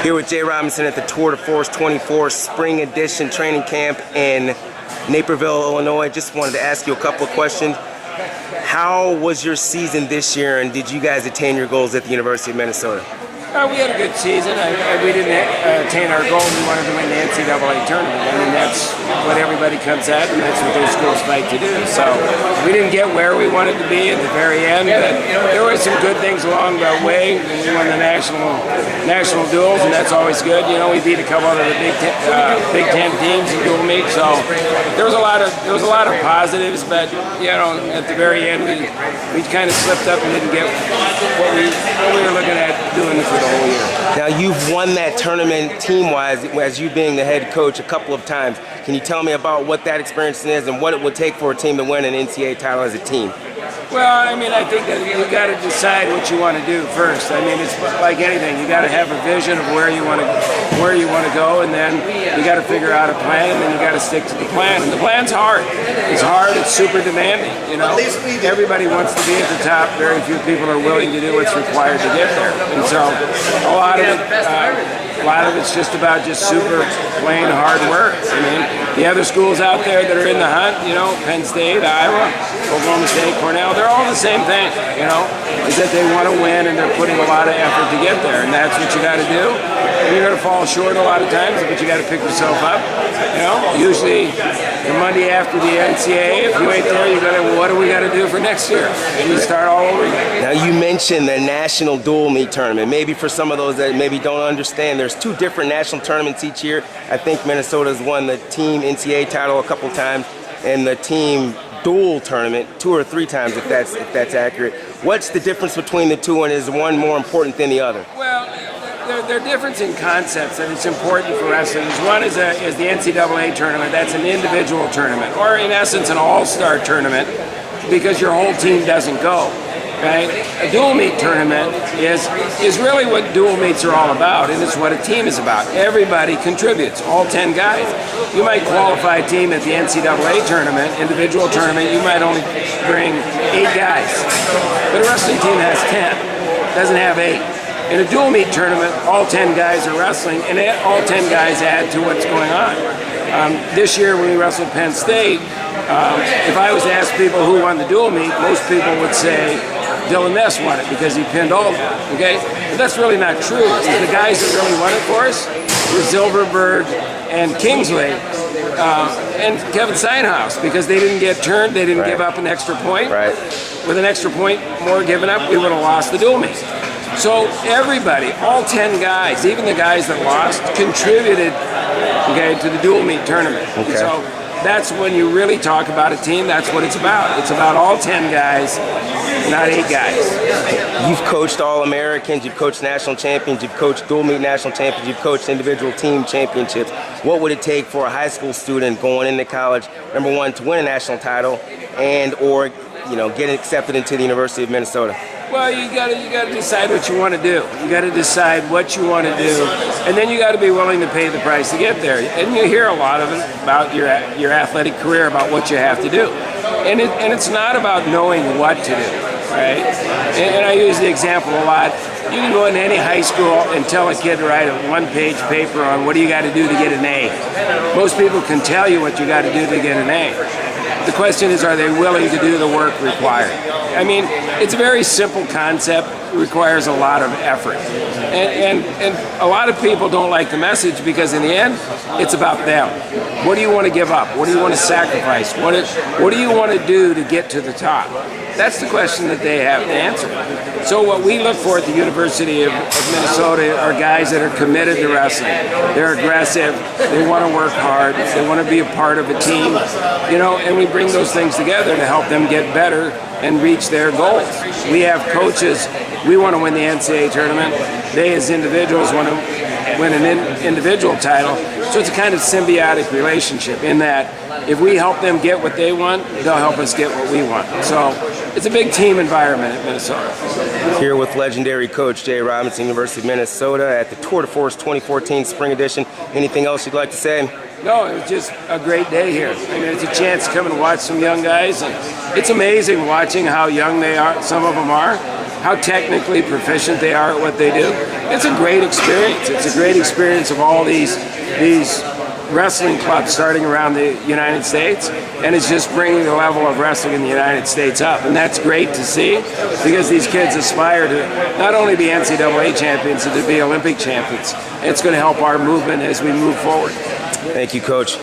Here with Jay Robinson at the Tour de Force 24 Spring Edition Training Camp in Naperville, Illinois. Just wanted to ask you a couple of questions. How was your season this year, and did you guys attain your goals at the University of Minnesota? We had a good season. We didn't attain our goal. We wanted to win the NCAA tournament. I mean, that's what everybody comes at, and that's what those schools fight to do. So we didn't get where we wanted to be at the very end, but there were some good things along the way. We won the national duels, and that's always good. You know, we beat a couple of the Big Ten teams in dual meet. So there was a lot of positives, but you know, at the very end, we kind of slipped up and didn't get what we were looking at doing for the whole year. Now, you've won that tournament team-wise as you being the head coach a couple of times. Can you tell me about what that experience is and what it would take for a team to win an NCAA title as a team? Well, I mean, I think that you got to decide what you want to do first. I mean, it's like anything. You got to have a vision of where you want to go, and then you got to figure out a plan, and then you got to stick to the plan. And the plan's hard. It's hard. It's super demanding. You know, everybody wants to be at the top. Very few people are willing to do what's required to get there. And so, a lot of it's just about super plain hard work. I mean, the other schools out there that are in the hunt, you know, Penn State, Iowa, Oklahoma State, Cornell, they're all the same thing, you know, is that they want to win and they're putting a lot of effort to get there, and that's what you got to do. And you're going to fall short a lot of times, but you got to pick yourself up. You know, usually the Monday after the NCAA, if you ain't there, you got to, well, what do we got to do for next year? And you start all over again. Now, you mentioned the national dual meet tournament. Maybe for some of those that maybe don't understand, there's two different national tournaments each year. I think Minnesota's won the team NCAA title a couple times, and the team dual tournament 2 or 3 times, if that's accurate. What's the difference between the two, and is one more important than the other? Well, they're different in concepts, and it's important for wrestling. One is the NCAA tournament. That's an individual tournament, or in essence an all-star tournament, because your whole team doesn't go. Right? A dual meet tournament is really what dual meets are all about, and it's what a team is about. Everybody contributes, all 10 guys. You might qualify a team at the NCAA tournament, individual tournament, you might only bring 8 guys. But a wrestling team has 10, doesn't have 8. In a dual meet tournament, all 10 guys are wrestling, and all 10 guys add to what's going on. This year when we wrestled Penn State, if I was to ask people who won the dual meet, most people would say Dylan Ness won it because he pinned all of them, okay? But that's really not true. The guys that really won it for us were Silverberg and Kingsley and Kevin Steinhaus, because they didn't get turned, they didn't give up an extra point. Right. With an extra point more given up, we would have lost the dual meet. So everybody, all 10 guys, even the guys that lost, contributed, okay, to the dual meet tournament. Okay. So that's when you really talk about a team. That's what it's about. It's about all 10 guys, not 8 guys. You've coached All-Americans, you've coached national champions, you've coached dual meet national champions, you've coached individual team championships. What would it take for a high school student going into college, number one, to win a national title and or, you know, get accepted into the University of Minnesota? Well, you gotta decide what you want to do. You got to decide what you want to do, and then you got to be willing to pay the price to get there. And you hear a lot of it about your athletic career, about what you have to do, and it's not about knowing what to do, right? And I use the example a lot. You can go into any high school and tell a kid to write a 1-page paper on what do you got to do to get an A. Most people can tell you what you got to do to get an A. The question is, are they willing to do the work required? I mean, it's a very simple concept. It requires a lot of effort. And a lot of people don't like the message because in the end, it's about them. What do you want to give up? What do you want to sacrifice? What do you want to do to get to the top? That's the question that they have to answer. So what we look for at the University of Minnesota are guys that are committed to wrestling. They're aggressive. They want to work hard. They want to be a part of a team. You know, and we bring those things together to help them get better and reach their goals. We have coaches. We want to win the NCAA tournament. They, as individuals, want to win an individual title. So it's a kind of symbiotic relationship in that if we help them get what they want, they'll help us get what we want. So it's a big team environment at Minnesota. Here with legendary coach Jay Robinson, University of Minnesota, at the Tour de Force 2014 Spring Edition. Anything else you'd like to say? No, it was just a great day here. I mean, it's a chance to come and watch some young guys, and it's amazing watching how young they are. Some of them are, how technically proficient they are at what they do. It's a great experience. It's a great experience of all these wrestling clubs starting around the United States, and it's just bringing the level of wrestling in the United States up. And that's great to see, because these kids aspire to not only be NCAA champions, but to be Olympic champions. And it's going to help our movement as we move forward. Thank you, Coach.